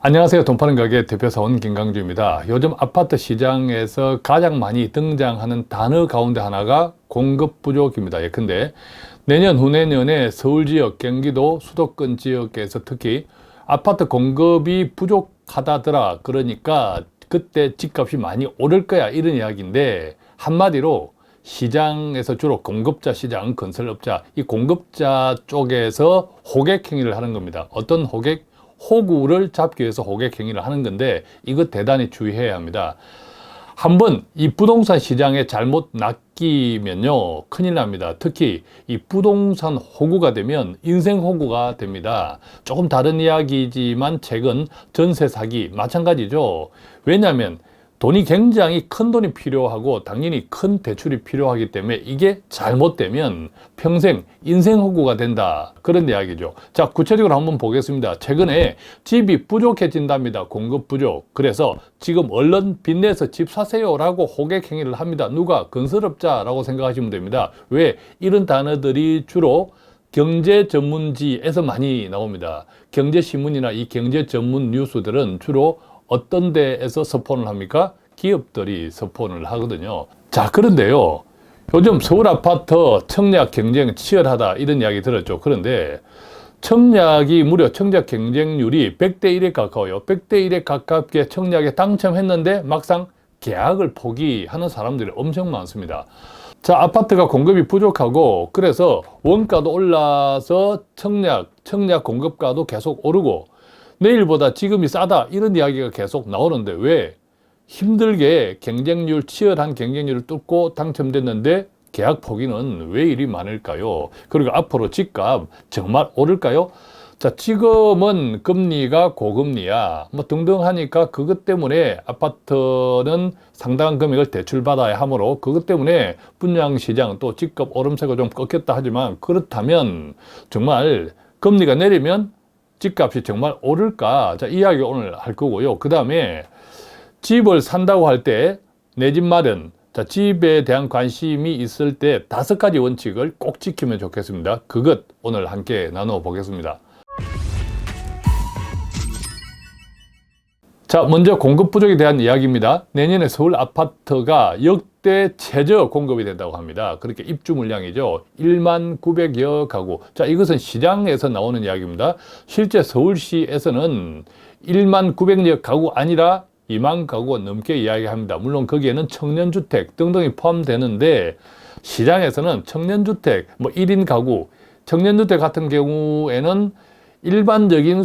안녕하세요. 돈 파는 가게 대표사원 김강주입니다. 요즘 아파트 시장에서 가장 많이 등장하는 단어 가운데 하나가 공급 부족입니다. 예컨대 내년 후내년에 서울 지역, 경기도 수도권 지역에서 특히 아파트 공급이 부족하다더라. 그러니까 그때 집값이 많이 오를 거야. 이런 이야기인데 한마디로 시장에서 주로 공급자 시장, 건설업자, 이 공급자 쪽에서 호객 행위를 하는 겁니다. 어떤 호객? 호구를 잡기 위해서 호객 행위를 하는 건데 이거 대단히 주의해야 합니다. 한번 이 부동산 시장에 잘못 낚이면요 큰일 납니다. 특히 이 부동산 호구가 되면 인생 호구가 됩니다. 조금 다른 이야기지만 최근 전세 사기 마찬가지죠. 왜냐하면 돈이 굉장히 큰 돈이 필요하고 당연히 큰 대출이 필요하기 때문에 이게 잘못되면 평생 인생 호구가 된다. 그런 이야기죠. 자, 구체적으로 한번 보겠습니다. 최근에 집이 부족해진답니다. 공급 부족. 그래서 지금 얼른 빚내서 집 사세요라고 호객 행위를 합니다. 누가? 건설업자라고 생각하시면 됩니다. 왜? 이런 단어들이 주로 경제 전문지에서 많이 나옵니다. 경제신문이나 이 경제 전문 뉴스들은 주로 어떤 데에서 스폰을 합니까? 기업들이 스폰을 하거든요. 자, 그런데요. 요즘 서울 아파트 청약 경쟁 치열하다 이런 이야기 들었죠. 그런데 청약이 무려 청약 경쟁률이 100대 1에 가까워요. 100대 1에 가깝게 청약에 당첨했는데 막상 계약을 포기하는 사람들이 엄청 많습니다. 자, 아파트가 공급이 부족하고 그래서 원가도 올라서 청약 공급가도 계속 오르고 내일보다 지금이 싸다 이런 이야기가 계속 나오는데 왜 힘들게 치열한 경쟁률을 뚫고 당첨됐는데 계약 포기는 왜 이리 많을까요? 그리고 앞으로 집값 정말 오를까요? 자, 지금은 금리가 고금리야 뭐 등등 하니까 그것 때문에 아파트는 상당한 금액을 대출받아야 하므로 그것 때문에 분양시장 또 집값 오름세가 좀 꺾였다 하지만 그렇다면 정말 금리가 내리면 집값이 정말 오를까? 자, 이야기 오늘 할 거고요. 그 다음에 집을 산다고 할 때 내 집 마련, 자, 집에 대한 관심이 있을 때 5가지 원칙을 꼭 지키면 좋겠습니다. 그것 오늘 함께 나눠 보겠습니다. 자, 먼저 공급 부족에 대한 이야기입니다. 내년에 서울 아파트가 역대 최저 공급이 된다고 합니다. 그렇게 입주 물량이죠. 1만 900여 가구. 자, 이것은 시장에서 나오는 이야기입니다. 실제 서울시에서는 1만 900여 가구 아니라 2만 가구가 넘게 이야기합니다. 물론 거기에는 청년주택 등등이 포함되는데 시장에서는 청년주택, 뭐 1인 가구, 청년주택 같은 경우에는 일반적인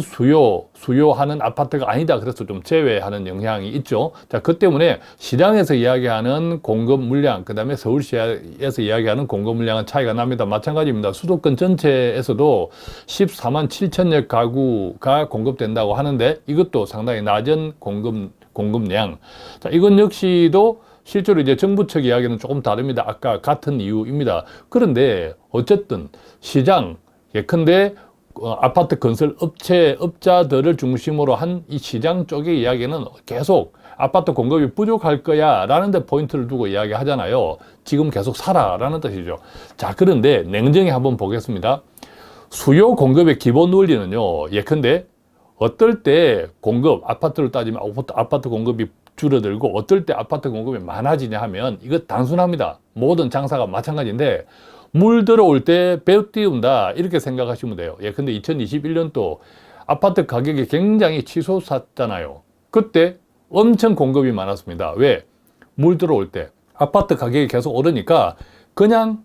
수요하는 아파트가 아니다. 그래서 좀 제외하는 영향이 있죠. 자, 그 때문에 시장에서 이야기하는 공급 물량, 그 다음에 서울시에서 이야기하는 공급 물량은 차이가 납니다. 마찬가지입니다. 수도권 전체에서도 14만 7천여 가구가 공급된다고 하는데 이것도 상당히 낮은 공급량. 자, 이건 역시도 실제로 이제 정부 측 이야기는 조금 다릅니다. 아까 같은 이유입니다. 그런데 어쨌든 시장, 예컨대 아파트 건설 업자들을 중심으로 한 이 시장 쪽의 이야기는 계속 아파트 공급이 부족할 거야 라는 데 포인트를 두고 이야기 하잖아요. 지금 계속 사라 라는 뜻이죠. 자, 그런데 냉정히 한번 보겠습니다. 수요 공급의 기본 원리는요, 예컨대 어떨 때 아파트를 따지면 아파트 공급이 줄어들고 어떨 때 아파트 공급이 많아지냐 하면 이거 단순합니다. 모든 장사가 마찬가지인데 물 들어올 때 배 띄운다 이렇게 생각하시면 돼요. 예컨대 2021년도 아파트 가격이 굉장히 치솟았잖아요. 그때 엄청 공급이 많았습니다. 왜? 물 들어올 때 아파트 가격이 계속 오르니까 그냥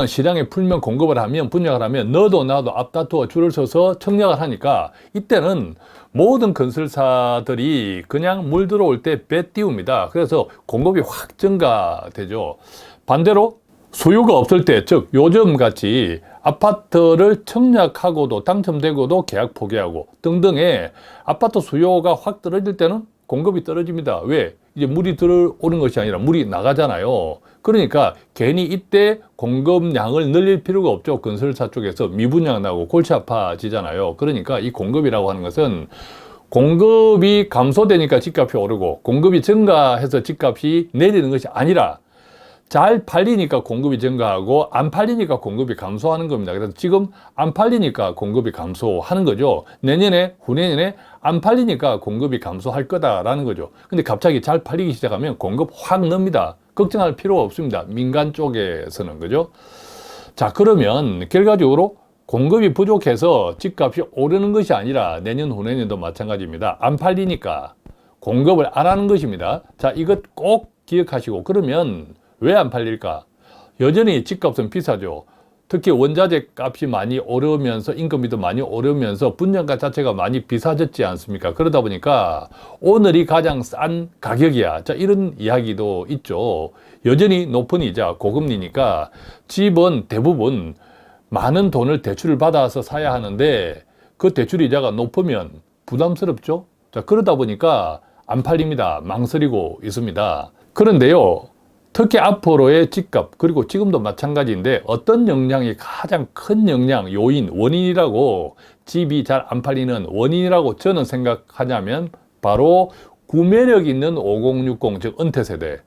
시장에 풀면 공급을 하면 분양을 하면 너도 나도 앞다투어 줄을 서서 청약을 하니까 이때는 모든 건설사들이 그냥 물 들어올 때 배 띄웁니다. 그래서 공급이 확 증가되죠. 반대로 수요가 없을 때, 즉 요즘 같이 아파트를 청약하고도 당첨되고도 계약 포기하고 등등의 아파트 수요가 확 떨어질 때는 공급이 떨어집니다. 왜? 이제 물이 들어오는 것이 아니라 물이 나가잖아요. 그러니까 괜히 이때 공급량을 늘릴 필요가 없죠. 건설사 쪽에서 미분양 나고 골치 아파지잖아요. 그러니까 이 공급이라고 하는 것은 공급이 감소되니까 집값이 오르고 공급이 증가해서 집값이 내리는 것이 아니라 잘 팔리니까 공급이 증가하고 안 팔리니까 공급이 감소하는 겁니다. 그래서 지금 안 팔리니까 공급이 감소하는 거죠. 내년에, 후내년에 안 팔리니까 공급이 감소할 거다라는 거죠. 근데 갑자기 잘 팔리기 시작하면 공급 확 늡니다. 걱정할 필요가 없습니다. 민간 쪽에서는. 그죠? 자, 그러면 결과적으로 공급이 부족해서 집값이 오르는 것이 아니라 내년, 후내년도 마찬가지입니다. 안 팔리니까 공급을 안 하는 것입니다. 자, 이것 꼭 기억하시고, 그러면 왜 안 팔릴까? 여전히 집값은 비싸죠. 특히 원자재 값이 많이 오르면서 인건비도 많이 오르면서 분양가 자체가 많이 비싸졌지 않습니까? 그러다 보니까 오늘이 가장 싼 가격이야. 자, 이런 이야기도 있죠. 여전히 높은 이자, 고금리니까 집은 대부분 많은 돈을 대출을 받아서 사야 하는데 그 대출 이자가 높으면 부담스럽죠. 자, 그러다 보니까 안 팔립니다. 망설이고 있습니다. 그런데요, 특히 앞으로의 집값, 그리고 지금도 마찬가지인데 어떤 영향이 가장 큰 영향, 요인, 원인이라고, 집이 잘 안 팔리는 원인이라고 저는 생각하냐면 바로 구매력 있는 5060, 즉 은퇴세대.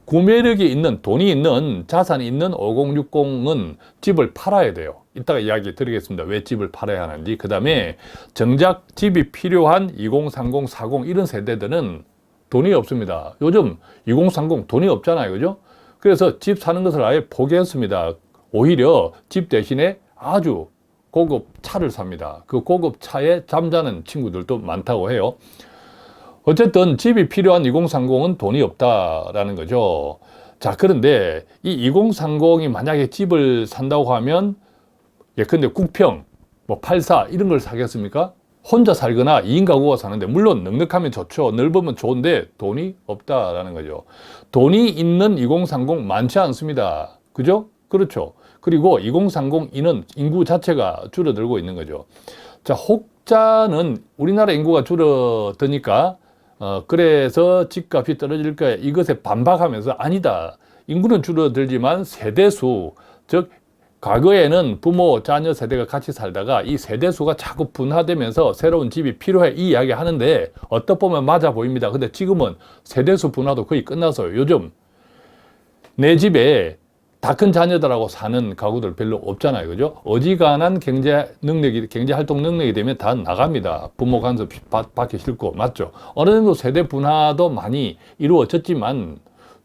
구매력이 있는, 돈이 있는, 자산이 있는 5060은 집을 팔아야 돼요. 이따가 이야기 드리겠습니다. 왜 집을 팔아야 하는지. 그 다음에 정작 집이 필요한 2030, 40 이런 세대들은 돈이 없습니다. 요즘 2030 돈이 없잖아요. 그죠? 그래서 집 사는 것을 아예 포기했습니다. 오히려 집 대신에 아주 고급 차를 삽니다. 그 고급 차에 잠자는 친구들도 많다고 해요. 어쨌든 집이 필요한 2030은 돈이 없다라는 거죠. 자, 그런데 이 2030이 만약에 집을 산다고 하면 예컨대 국평, 뭐 84 이런 걸 사겠습니까? 혼자 살거나 2인 가구가 사는데, 물론 넉넉하면 좋죠. 넓으면 좋은데 돈이 없다라는 거죠. 돈이 있는 2030 많지 않습니다. 그죠? 그렇죠. 그리고 2030이는 인구 자체가 줄어들고 있는 거죠. 자, 혹자는 우리나라 인구가 줄어드니까 그래서 집값이 떨어질 거야. 이것에 반박하면서 아니다. 인구는 줄어들지만 세대수, 즉 과거에는 부모, 자녀 세대가 같이 살다가 이 세대수가 자꾸 분화되면서 새로운 집이 필요해, 이 이야기 하는데 어떻게 보면 맞아 보입니다. 근데 지금은 세대수 분화도 거의 끝나서요. 요즘 내 집에 다 큰 자녀들하고 사는 가구들 별로 없잖아요. 그죠? 어지간한 경제 활동 능력이 되면 다 나갑니다. 부모 간섭 받기 싫고, 맞죠? 어느 정도 세대 분화도 많이 이루어졌지만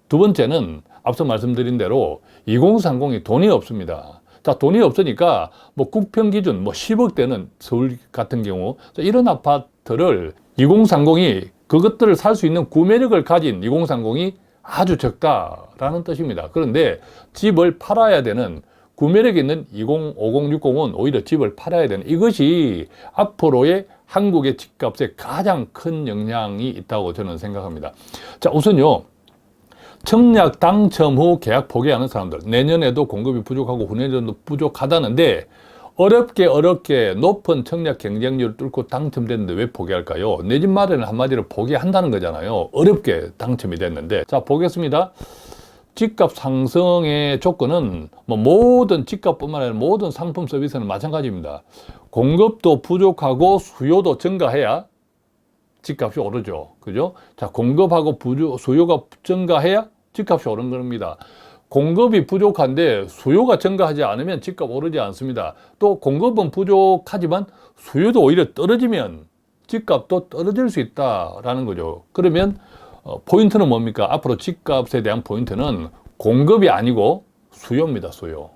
두 번째는 앞서 말씀드린 대로 2030이 돈이 없습니다. 자, 돈이 없으니까 뭐 국평 기준 뭐 10억대는 서울 같은 경우 이런 아파트를 2030이 그것들을 살 수 있는 구매력을 가진 2030이 아주 적다라는 뜻입니다. 그런데 집을 팔아야 되는, 구매력 있는 5060은 오히려 집을 팔아야 되는, 이것이 앞으로의 한국의 집값에 가장 큰 영향이 있다고 저는 생각합니다. 자, 우선요, 청약 당첨 후 계약 포기하는 사람들, 내년에도 공급이 부족하고 후내년도 부족하다는데 어렵게 높은 청약 경쟁률을 뚫고 당첨됐는데 왜 포기할까요? 내 집 마련을 한마디로 포기한다는 거잖아요. 어렵게 당첨이 됐는데. 자, 보겠습니다. 집값 상승의 조건은 뭐 모든 집값뿐만 아니라 모든 상품 서비스는 마찬가지입니다. 공급도 부족하고 수요도 증가해야 집값이 오르죠. 그죠? 자, 공급하고 수요가 증가해야 집값이 오르는 겁니다. 공급이 부족한데 수요가 증가하지 않으면 집값 오르지 않습니다. 또 공급은 부족하지만 수요도 오히려 떨어지면 집값도 떨어질 수 있다라는 거죠. 그러면 포인트는 뭡니까? 앞으로 집값에 대한 포인트는 공급이 아니고 수요입니다. 수요.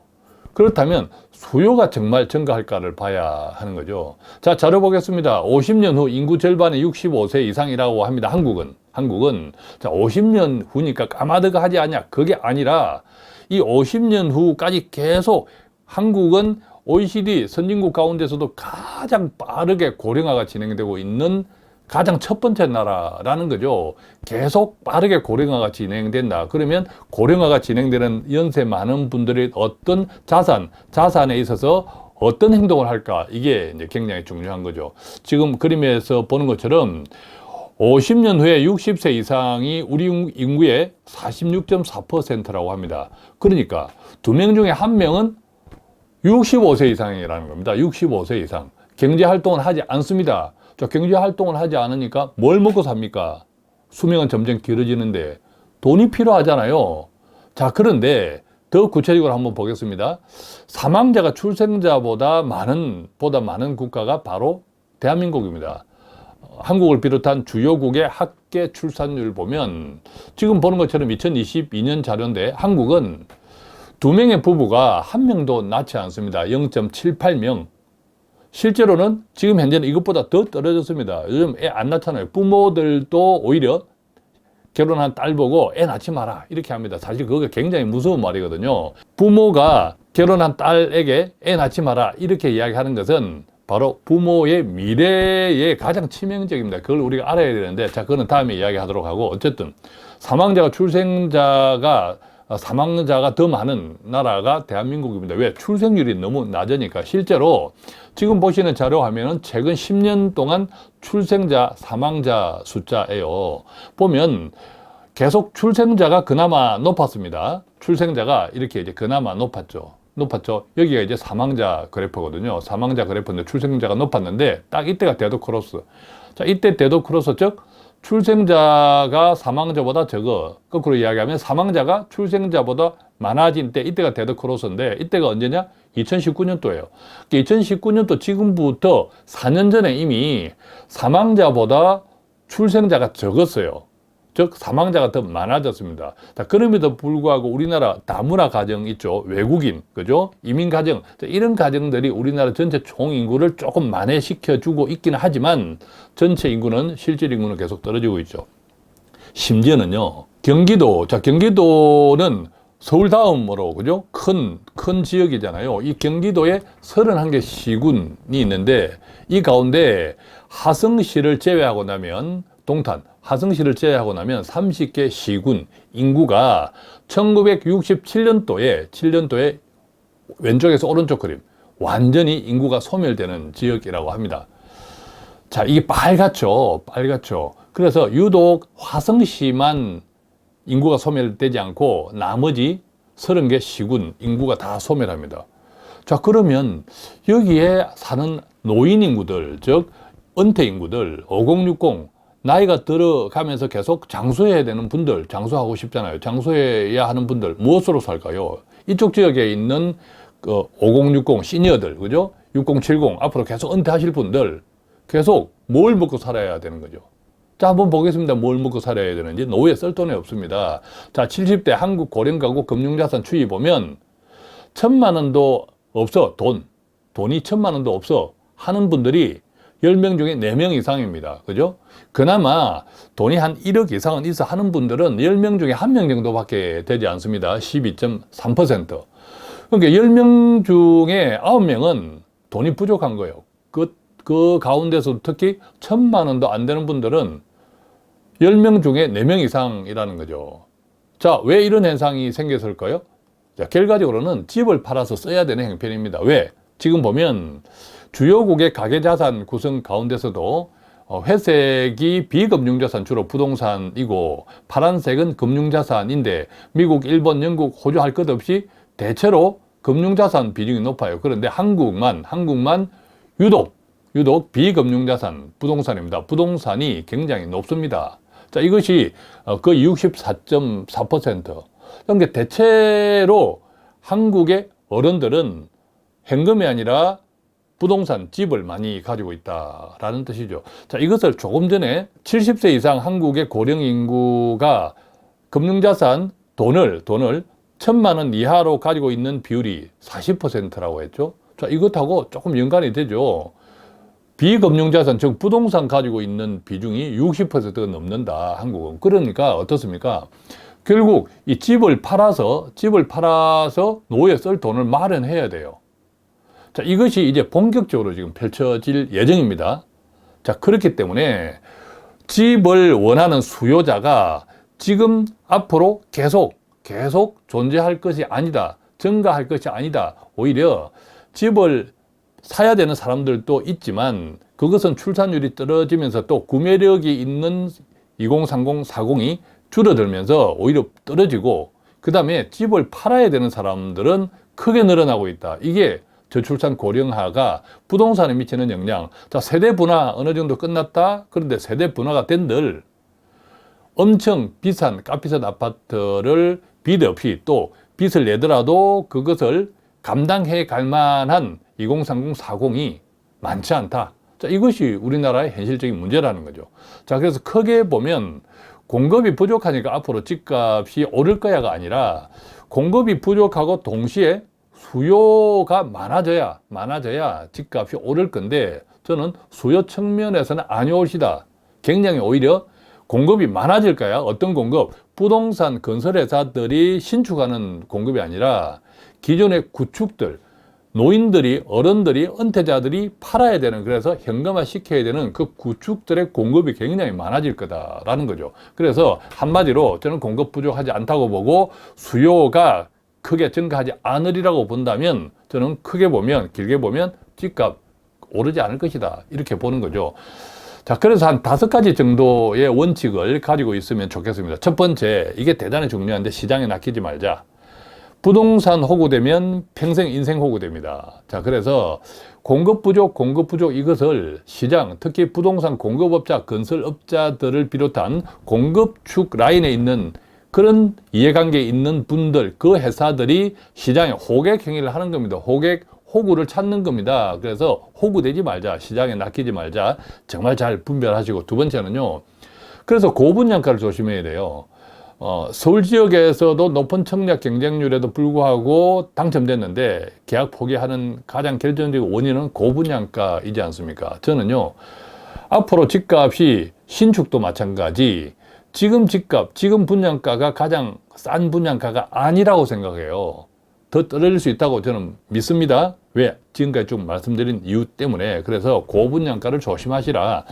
그렇다면 수요가 정말 증가할까를 봐야 하는 거죠. 자, 자료 보겠습니다. 50년 후 인구 절반이 65세 이상이라고 합니다. 한국은 자, 50년 후니까 까마득 하지 않냐? 그게 아니라 이 50년 후까지 계속 한국은 OECD 선진국 가운데서도 가장 빠르게 고령화가 진행되고 있는 가장 첫 번째 나라라는 거죠. 계속 빠르게 고령화가 진행된다. 그러면 고령화가 진행되는 연세 많은 분들이 어떤 자산에 있어서 어떤 행동을 할까? 이게 이제 굉장히 중요한 거죠. 지금 그림에서 보는 것처럼 50년 후에 60세 이상이 우리 인구의 46.4%라고 합니다. 그러니까 2명 중에 1명은 65세 이상이라는 겁니다. 65세 이상. 경제 활동을 하지 않습니다. 자, 경제 활동을 하지 않으니까 뭘 먹고 삽니까? 수명은 점점 길어지는데 돈이 필요하잖아요. 자, 그런데 더 구체적으로 한번 보겠습니다. 사망자가 출생자보다 많은 국가가 바로 대한민국입니다. 한국을 비롯한 주요국의 합계 출산율 보면 지금 보는 것처럼 2022년 자료인데 한국은 2명의 부부가 1명도 낳지 않습니다. 0.78명. 실제로는 지금 현재는 이것보다 더 떨어졌습니다. 요즘 애 안 낳잖아요. 부모들도 오히려 결혼한 딸 보고 애 낳지 마라 이렇게 합니다. 사실 그거 굉장히 무서운 말이거든요. 부모가 결혼한 딸에게 애 낳지 마라 이렇게 이야기하는 것은 바로 부모의 미래에 가장 치명적입니다. 그걸 우리가 알아야 되는데, 자, 그거는 다음에 이야기하도록 하고, 어쨌든 사망자가 더 많은 나라가 대한민국입니다. 왜? 출생률이 너무 낮으니까. 실제로 지금 보시는 자료 화면은 최근 10년 동안 출생자, 사망자 숫자예요. 보면 계속 출생자가 그나마 높았습니다. 출생자가 이렇게 이제 그나마 높았죠. 여기가 이제 사망자 그래프거든요. 사망자 그래프인데 출생자가 높았는데 딱 이때가 데드 크로스. 자, 이때 데드 크로스 즉 출생자가 사망자보다 적어. 거꾸로 이야기하면 사망자가 출생자보다 많아진 때 이때가 데드 크로스인데 이때가 언제냐? 2019년도예요. 2019년도 지금부터 4년 전에 이미 사망자보다 출생자가 적었어요. 즉 사망자가 더 많아졌습니다. 자, 그럼에도 불구하고 우리나라 다문화 가정 있죠. 외국인, 그죠? 이민 가정. 자, 이런 가정들이 우리나라 전체 총 인구를 조금 만회시켜주고 있기는 하지만 전체 인구는 실질 인구는 계속 떨어지고 있죠. 심지어는요. 경기도. 자, 경기도는 서울 다음으로 그죠? 큰 지역이잖아요. 이 경기도에 31개 시군이 있는데 이 가운데 하성시를 제외하고 나면 하성시를 제외하고 나면 30개 시군 인구가 1967년도에 왼쪽에서 오른쪽 그림 완전히 인구가 소멸되는 지역이라고 합니다. 자, 이게 빨갛죠. 그래서 유독 화성시만 인구가 소멸되지 않고 나머지 30개 시군 인구가 다 소멸합니다. 자, 그러면 여기에 사는 노인 인구들, 즉 은퇴 인구들, 5060 나이가 들어가면서 계속 장수해야 되는 분들, 장수하고 싶잖아요. 장수해야 하는 분들, 무엇으로 살까요? 이쪽 지역에 있는 5060 시니어들, 그죠? 6070, 앞으로 계속 은퇴하실 분들, 계속 뭘 먹고 살아야 되는 거죠? 자, 한번 보겠습니다. 뭘 먹고 살아야 되는지. 노후에 쓸 돈이 없습니다. 자, 70대 한국 고령가구 금융자산 추이 보면 1,000만 원도 없어, 돈이 1,000만 원도 없어 하는 분들이 10명 중에 4명 이상입니다. 그죠? 그나마 돈이 한 1억 이상은 있어 하는 분들은 10명 중에 1명 정도밖에 되지 않습니다. 12.3%. 그러니까 10명 중에 9명은 돈이 부족한 거예요. 그 가운데서 특히 1,000만 원도 안 되는 분들은 10명 중에 4명 이상이라는 거죠. 자, 왜 이런 현상이 생겼을까요? 자, 결과적으로는 집을 팔아서 써야 되는 형편입니다. 왜? 지금 보면 주요국의 가계자산 구성 가운데서도 회색이 비금융자산 주로 부동산이고 파란색은 금융자산인데 미국, 일본, 영국, 호주 할 것 없이 대체로 금융자산 비중이 높아요. 그런데 한국만 유독 비금융자산 부동산입니다. 부동산이 굉장히 높습니다. 자, 이것이 거의 64.4%. 그러니까 대체로 한국의 어른들은 현금이 아니라 부동산, 집을 많이 가지고 있다라는 뜻이죠. 자, 이것을 조금 전에 70세 이상 한국의 고령 인구가 금융자산, 돈을 1,000만 원 이하로 가지고 있는 비율이 40%라고 했죠. 자, 이것하고 조금 연관이 되죠. 비금융자산, 즉 부동산 가지고 있는 비중이 60%가 넘는다, 한국은. 그러니까 어떻습니까? 결국 이 집을 팔아서 노후에 쓸 돈을 마련해야 돼요. 자, 이것이 이제 본격적으로 지금 펼쳐질 예정입니다. 자, 그렇기 때문에 집을 원하는 수요자가 지금 앞으로 계속 존재할 것이 아니다. 증가할 것이 아니다. 오히려 집을 사야 되는 사람들도 있지만 그것은 출산율이 떨어지면서 또 구매력이 있는 2030, 40이 줄어들면서 오히려 떨어지고 그 다음에 집을 팔아야 되는 사람들은 크게 늘어나고 있다. 이게 저출산 고령화가 부동산에 미치는 영향. 자, 세대 분화 어느 정도 끝났다? 그런데 세대 분화가 된들 엄청 비싼 값비싼 아파트를 빚 없이 또 빚을 내더라도 그것을 감당해 갈 만한 2030, 40이 많지 않다. 자, 이것이 우리나라의 현실적인 문제라는 거죠. 자, 그래서 크게 보면 공급이 부족하니까 앞으로 집값이 오를 거야가 아니라 공급이 부족하고 동시에 수요가 많아져야 집값이 오를 건데 저는 수요 측면에서는 안 좋으시다. 굉장히 오히려 공급이 많아질 거야. 어떤 공급? 부동산 건설회사들이 신축하는 공급이 아니라 기존의 구축들, 노인들이, 어른들이, 은퇴자들이 팔아야 되는, 그래서 현금화 시켜야 되는 그 구축들의 공급이 굉장히 많아질 거다라는 거죠. 그래서 한마디로 저는 공급 부족하지 않다고 보고 수요가 크게 증가하지 않으리라고 본다면 저는 크게 보면, 길게 보면 집값 오르지 않을 것이다. 이렇게 보는 거죠. 자, 그래서 한 5가지 정도의 원칙을 가지고 있으면 좋겠습니다. 첫 번째, 이게 대단히 중요한데 시장에 낚이지 말자. 부동산 호구되면 평생 인생 호구됩니다. 자, 그래서 공급 부족 이것을 시장, 특히 부동산 공급업자, 건설업자들을 비롯한 공급축 라인에 있는 그런 이해관계에 있는 분들, 그 회사들이 시장에 호객 행위를 하는 겁니다. 호구를 찾는 겁니다. 그래서 호구되지 말자, 시장에 낚이지 말자, 정말 잘 분별하시고, 두 번째는요, 그래서 고분양가를 조심해야 돼요. 서울 지역에서도 높은 청약 경쟁률에도 불구하고 당첨됐는데 계약 포기하는 가장 결정적인 원인은 고분양가이지 않습니까? 저는요, 앞으로 집값이 신축도 마찬가지, 지금 집값, 지금 분양가가 가장 싼 분양가가 아니라고 생각해요. 더 떨어질 수 있다고 저는 믿습니다. 왜? 지금까지 좀 말씀드린 이유 때문에. 그래서 고분양가를 조심하시라.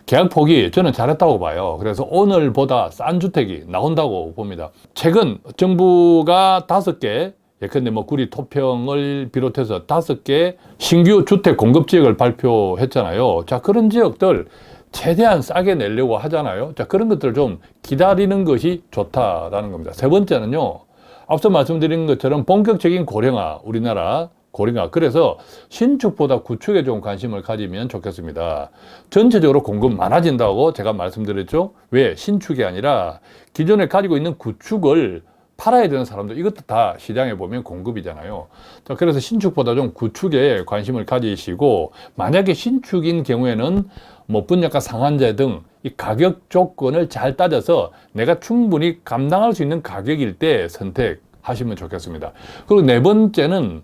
계약 포기 저는 잘했다고 봐요. 그래서 오늘보다 싼 주택이 나온다고 봅니다. 최근 정부가 5개, 예컨대 뭐 구리 토평을 비롯해서 5개 신규 주택 공급 지역을 발표했잖아요. 자, 그런 지역들 최대한 싸게 내려고 하잖아요. 자, 그런 것들을 좀 기다리는 것이 좋다라는 겁니다. 세 번째는요, 앞서 말씀드린 것처럼 본격적인 고령화, 우리나라 고령화. 그래서 신축보다 구축에 좀 관심을 가지면 좋겠습니다. 전체적으로 공급 많아진다고 제가 말씀드렸죠. 왜? 신축이 아니라 기존에 가지고 있는 구축을 팔아야 되는 사람들, 이것도 다 시장에 보면 공급이잖아요. 자, 그래서 신축보다 좀 구축에 관심을 가지시고, 만약에 신축인 경우에는 뭐 분양가 상한제 등 이 가격 조건을 잘 따져서 내가 충분히 감당할 수 있는 가격일 때 선택하시면 좋겠습니다. 그리고 네 번째는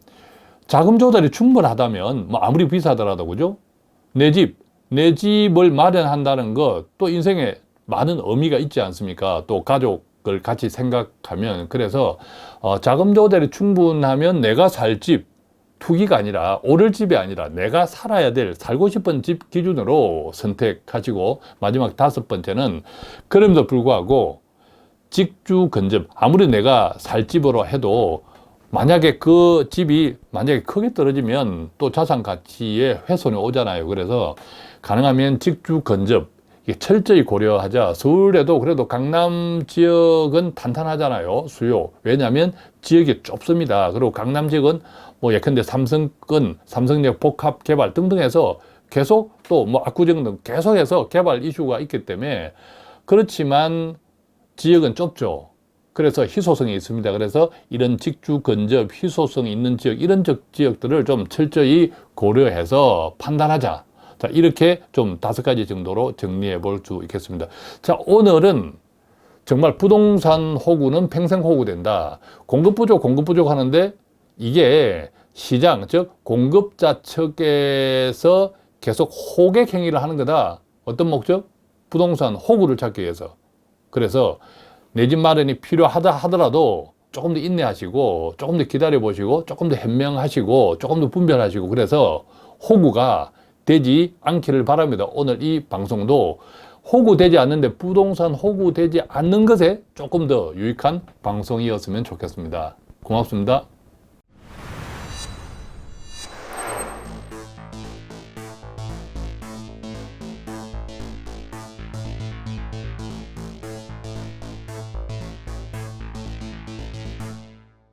자금 조달이 충분하다면 뭐 아무리 비싸더라도, 그죠? 내 집을 마련한다는 것, 또 인생에 많은 의미가 있지 않습니까? 또 가족을 같이 생각하면. 그래서 자금 조달이 충분하면 내가 살 집, 투기가 아니라, 오를 집이 아니라 내가 살아야 될, 살고 싶은 집 기준으로 선택하시고, 마지막 5번째는 그럼에도 불구하고 직주 근접, 아무리 내가 살 집으로 해도 만약에 그 집이 만약에 크게 떨어지면 또 자산 가치에 훼손이 오잖아요. 그래서 가능하면 직주 근접, 이게 철저히 고려하자. 서울에도 그래도 강남 지역은 탄탄하잖아요. 수요. 왜냐하면 지역이 좁습니다. 그리고 강남 지역은 뭐 예컨대 삼성권, 삼성역 복합 개발 등등 해서 계속 또 뭐 압구정 등 계속해서 개발 이슈가 있기 때문에, 그렇지만 지역은 좁죠. 그래서 희소성이 있습니다. 그래서 이런 직주 근접 희소성이 있는 지역, 이런 지역들을 좀 철저히 고려해서 판단하자. 자, 이렇게 좀 5가지 정도로 정리해 볼 수 있겠습니다. 자, 오늘은 정말 부동산 호구는 평생 호구된다. 공급 부족 하는데 이게 시장, 즉 공급자 측에서 계속 호객 행위를 하는 거다. 어떤 목적? 부동산 호구를 찾기 위해서. 그래서 내 집 마련이 필요하다 하더라도 조금 더 인내하시고, 조금 더 기다려보시고, 조금 더 현명하시고, 조금 더 분별하시고, 그래서 호구가 되지 않기를 바랍니다. 오늘 이 방송도 호구되지 않는데 부동산 호구되지 않는 것에 조금 더 유익한 방송이었으면 좋겠습니다. 고맙습니다.